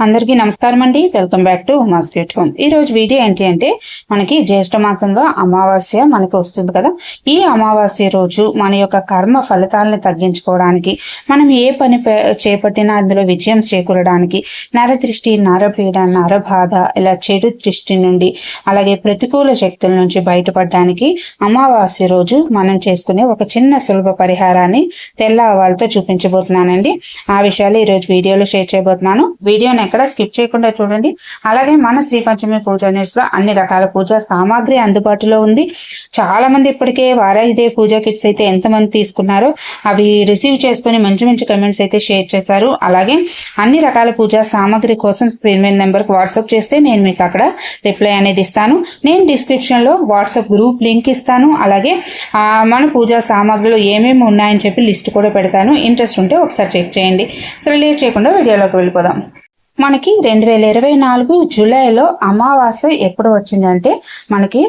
అందరికీ నమస్కారం అండి. Welcome back to Uma's cute home. ఈ రోజు వీడియో ఏంటి అంటే మనకి జ్యేష్ఠ మాసంలో అమావాస్య మనకి వస్తుంది కదా. ఈ అమావాస్య రోజు మన యొక్క కర్మ ఫలితాలను తగ్గించుకోవడానికి, మనం ఏ పని చేపట్టినా అందులో విజయం చేకూరడానికి, నరదృష్టి, నరపీడ, నరబాధ, ఇలా చెడు దృష్టి నుండి అలాగే ప్రతికూల శక్తుల నుంచి బయటపడడానికి అమావాస్య రోజు మనం చేసుకునే ఒక చిన్న సులభ పరిహారాన్ని తెల్ల ఆవాలతో చూపించబోతున్నానండి. ఆ విషయాలు ఈరోజు వీడియోలో షేర్ చేయబోతున్నాను. వీడియోని ఎక్కడ స్కిప్ చేయకుండా చూడండి. అలాగే మన శ్రీ పంచమి పూజా నెట్స్ లో అన్ని రకాల పూజా సామాగ్రి అందుబాటులో ఉంది. చాలా మంది ఇప్పటికే వారాహిదే పూజా కిట్స్ అయితే ఎంతమంది తీసుకున్నారో అవి రిసీవ్ చేసుకుని మంచి మంచి కమెంట్స్ అయితే షేర్ చేశారు. అలాగే అన్ని రకాల పూజా సామాగ్రి కోసం స్క్రీన్ మీద నెంబర్కి వాట్సాప్ చేస్తే నేను మీకు అక్కడ రిప్లై అనేది ఇస్తాను. నేను డిస్క్రిప్షన్ లో వాట్సాప్ గ్రూప్ లింక్ ఇస్తాను. అలాగే మన పూజా సామాగ్రిలో ఏమేమి ఉన్నాయని చెప్పి లిస్ట్ కూడా పెడతాను. ఇంట్రెస్ట్ ఉంటే ఒకసారి చెక్ చేయండి. సరే, లేట్ చేయకుండా వీడియోలోకి వెళ్ళిపోదాం. మనకి 2024 జూలైలో అమావాస్య ఎప్పుడు వచ్చిందంటే మనకి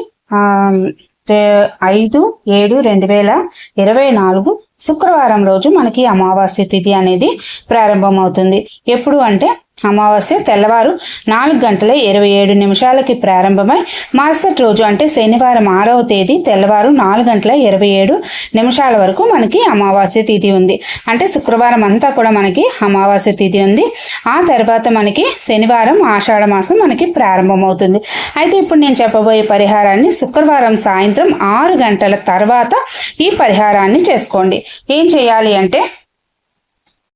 5/7/2024 శుక్రవారం రోజు మనకి అమావాస్య తిథి అనేది ప్రారంభమవుతుంది. ఎప్పుడు అంటే అమావాస్య తెల్లవారు 4:27 ప్రారంభమై మరుసటి రోజు అంటే శనివారం 6వ తేదీ తెల్లవారు 4:27 వరకు మనకి అమావాస్య తిథి ఉంది. అంటే శుక్రవారం అంతా కూడా మనకి అమావాస్య తిథి ఉంది. ఆ తర్వాత మనకి శనివారం ఆషాఢ మాసం మనకి ప్రారంభమవుతుంది. అయితే ఇప్పుడు నేను చెప్పబోయే పరిహారాన్ని శుక్రవారం సాయంత్రం 6 గంటల తర్వాత ఈ పరిహారాన్ని చేసుకోండి. ఏం చేయాలి అంటే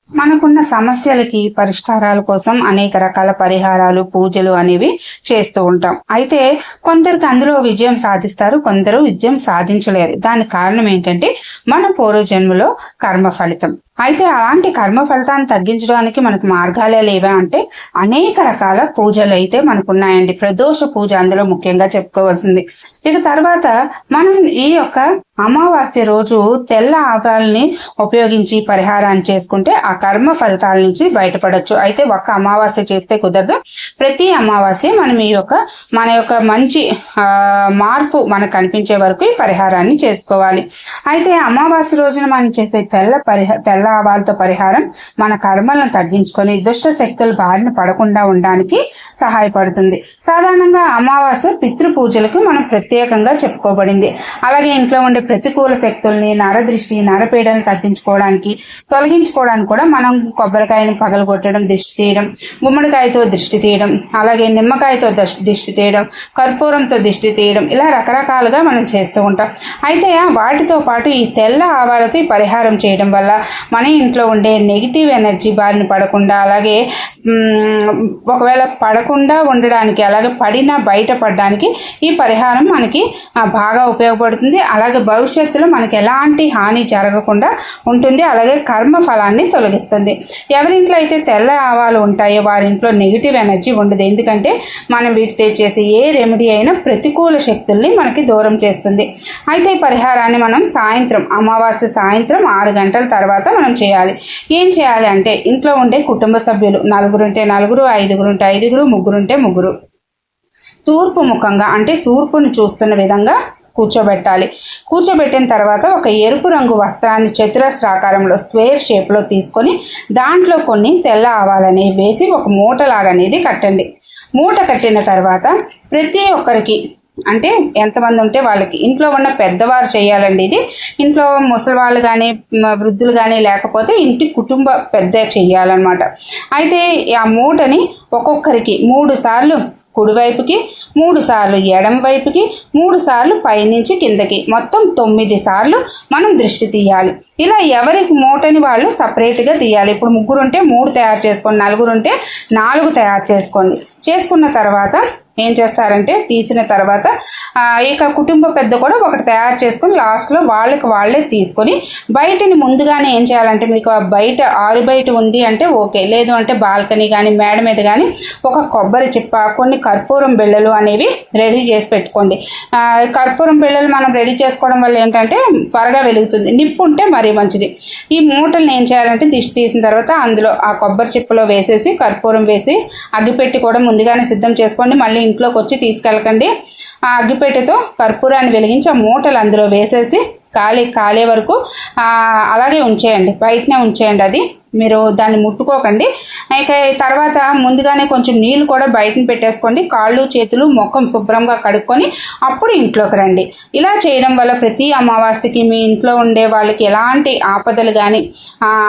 మనకున్న సమస్యలకి పరిష్కారాల కోసం అనేక రకాల పరిహారాలు, పూజలు అనేవి చేస్తూ ఉంటాం. అయితే కొందరికి అందులో విజయం సాధిస్తారు, కొందరు విజయం సాధించలేరు. దానికి కారణం ఏంటంటే మన పూర్వజన్మలో కర్మ ఫలితం. అయితే అలాంటి కర్మ ఫలితాన్ని తగ్గించడానికి మనకు మార్గాలే లేవా అంటే అనేక రకాల పూజలు అయితే మనకున్నాయండి. ప్రదోష పూజ అందులో ముఖ్యంగా చెప్పుకోవాల్సింది. ఇక తర్వాత మనం ఈ యొక్క అమావాస్య రోజు తెల్ల ఆవాల్ని ఉపయోగించి పరిహారాన్ని చేసుకుంటే ఆ కర్మ ఫలితాల నుంచి బయటపడొచ్చు. అయితే ఒక్క అమావాస్య చేస్తే కుదరదు. ప్రతి అమావాస్య మనం మన యొక్క మంచి మార్పు మనకు కనిపించే వరకు ఈ పరిహారాన్ని చేసుకోవాలి. అయితే అమావాస్య రోజున మనం చేసే తెల్ల ఆవాలతో పరిహారం మన కర్మలను తగ్గించుకొని దుష్ట శక్తులు బారిన పడకుండా ఉండడానికి సహాయపడుతుంది. సాధారణంగా అమావాస్య పితృ పూజలకు మనం ప్రత్యేకంగా చెప్పుకోబడింది. అలాగే ఇంట్లో ఉండే ప్రతికూల శక్తుల్ని, నరదృష్టి, నరపీడలను తొలగించుకోవడానికి కూడా మనం కొబ్బరికాయని పగలగొట్టడం, దిష్టి తీయడం, గుమ్మడికాయతో దిష్టి తీయడం, అలాగే నిమ్మకాయతో దిష్టి తీయడం, కర్పూరంతో దిష్టి తీయడం, ఇలా రకరకాలుగా మనం చేస్తూ ఉంటాం. అయితే వాటితో పాటు ఈ తెల్ల ఆవాలతో ఈ పరిహారం చేయడం వల్ల మన ఇంట్లో ఉండే నెగిటివ్ ఎనర్జీ బారిన పడకుండా, అలాగే ఒకవేళ పడకుండా ఉండడానికి, అలాగే పడినా బయటపడడానికి ఈ పరిహారం మనకి బాగా ఉపయోగపడుతుంది. అలాగే భవిష్యత్తులో మనకి ఎలాంటి హాని జరగకుండా ఉంటుంది. అలాగే కర్మ ఫలాన్ని తొలగిస్తుంది. ఎవరింట్లో అయితే తెల్ల ఆవాలు ఉంటాయో వారింట్లో నెగిటివ్ ఎనర్జీ ఉండదు. ఎందుకంటే మనం వీటితో చేసే ఏ రెమెడీ అయినా ప్రతికూల శక్తుల్ని మనకి దూరం చేస్తుంది. అయితే ఈ పరిహారాన్ని మనం అమావాస్య సాయంత్రం 6 గంటల తర్వాత మనం చేయాలి. ఏం చేయాలి అంటే ఇంట్లో ఉండే కుటుంబ సభ్యులు 4 ఉంటే 4, 5 ఉంటే 5, 3 ఉంటే 3 తూర్పు ముఖంగా అంటే తూర్పుని చూస్తున్న విధంగా కూర్చోబెట్టాలి. కూర్చోబెట్టిన తర్వాత ఒక ఎరుపు రంగు వస్త్రాన్ని చతురస్రాకారంలో స్క్వేర్ షేప్లో తీసుకొని దాంట్లో కొన్ని తెల్ల ఆవాలని వేసి ఒక మూటలాగా అనేది కట్టండి. మూట కట్టిన తర్వాత ప్రతి ఒక్కరికి అంటే ఎంతమంది ఉంటే వాళ్ళకి, ఇంట్లో ఉన్న పెద్దవారు చేయాలండి. ఇది ఇంట్లో ముసలి వాళ్ళు కానీ వృద్ధులు కానీ లేకపోతే ఇంటి కుటుంబ పెద్ద చెయ్యాలన్నమాట. అయితే ఆ మూటని ఒక్కొక్కరికి 3 సార్లు కుడివైపుకి, 3 సార్లు ఎడం వైపుకి, 3 సార్లు పైనుంచి కిందకి, మొత్తం 9 సార్లు మనం దృష్టి తీయాలి. ఇలా ఎవరికి మూటని వాళ్ళు సపరేట్గా తీయాలి. ఇప్పుడు 3 ఉంటే 3 తయారు చేసుకోండి, 4 ఉంటే 4 తయారు చేసుకోండి. చేసుకున్న తర్వాత ఏం చేస్తారంటే తీసిన తర్వాత ఇక కుటుంబ పెద్ద కూడా ఒకటి తయారు చేసుకొని లాస్ట్లో వాళ్ళే తీసుకొని బయటని ముందుగానే ఏం చేయాలంటే, మీకు బయట ఆరు బయట ఉంది అంటే ఓకే, లేదు అంటే బాల్కనీ కానీ మేడ మీద కానీ ఒక కొబ్బరి చిప్ప, కొన్ని కర్పూరం బిళ్ళలు అనేవి రెడీ చేసి పెట్టుకోండి. కర్పూరం బిళ్ళలు మనం రెడీ చేసుకోవడం వల్ల ఏంటంటే త్వరగా వెలుగుతుంది. నిప్పు ఉంటే మరీ మంచిది. ఈ మూటల్ని ఏం చేయాలంటే దిష్టి తీసిన తర్వాత అందులో ఆ కొబ్బరి చిప్పలో వేసేసి కర్పూరం వేసి అగ్గిపెట్టి కూడా ముందుగానే సిద్ధం చేసుకోండి. మళ్ళీ ఇంట్లోకి వచ్చి తీసుకెళ్ళకండి. ఆ అగ్గిపెట్టెతో కర్పూరాన్ని వెలిగించి ఆ మూటలు అందులో వేసేసి కాలే వరకు అలాగే ఉంచేయండి, బయటనే ఉంచేయండి. అది మీరు దాన్ని ముట్టుకోకండి. ఇక తర్వాత ముందుగానే కొంచెం నీళ్ళు కూడా బయటని పెట్టేసుకోండి. కాళ్ళు చేతులు ముఖం శుభ్రంగా కడుక్కొని అప్పుడు ఇంట్లోకి రండి. ఇలా చేయడం వల్ల ప్రతి అమావాస్యకి మీ ఇంట్లో ఉండే వాళ్ళకి ఎలాంటి ఆపదలు కానీ,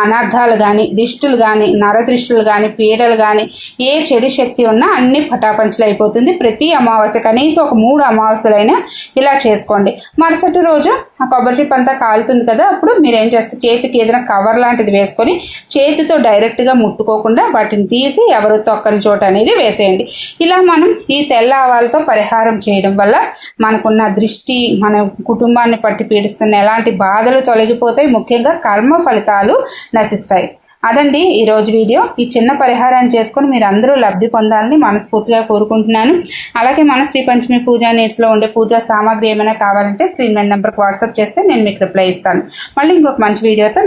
అనర్థాలు కానీ, దిష్టులు కానీ, నరదృష్టులు కానీ, పీడలు కానీ, ఏ చెడు శక్తి ఉన్నా అన్ని పటాపంచలు అయిపోతుంది. ప్రతి అమావాస్య కనీసం ఒక 3 అమావాస్యలైనా ఇలా చేసుకోండి. మరుసటి రోజు ఆ కొబ్బరి చిప్ప అంతా కాలుతుంది కదా, అప్పుడు మీరు ఏం చేస్తారు, చేతికి ఏదైనా కవర్ లాంటిది వేసుకొని చేతితో డైరెక్ట్గా ముట్టుకోకుండా వాటిని తీసి ఎవరు తొక్కని చోట అనేది వేసేయండి. ఇలా మనం ఈ తెల్ల ఆవాలతో పరిహారం చేయడం వల్ల మనకున్న దృష్టి, మన కుటుంబాన్ని పట్టి పీడిస్తున్న ఎలాంటి బాధలు తొలగిపోతాయి. ముఖ్యంగా కర్మ ఫలితాలు నశిస్తాయి. అదండి ఈరోజు వీడియో. ఈ చిన్న పరిహారాన్ని చేసుకొని మీరు అందరూ లబ్ధి పొందాలని మనస్ఫూర్తిగా కోరుకుంటున్నాను. అలాగే మన శ్రీ పంచమి పూజా నీడ్స్లో ఉండే పూజా సామాగ్రి ఏమైనా కావాలంటే స్క్రీన్ మీద నెంబర్కి వాట్సాప్ చేస్తే నేను మీకు రిప్లై ఇస్తాను. మళ్ళీ ఇంకొక మంచి వీడియోతో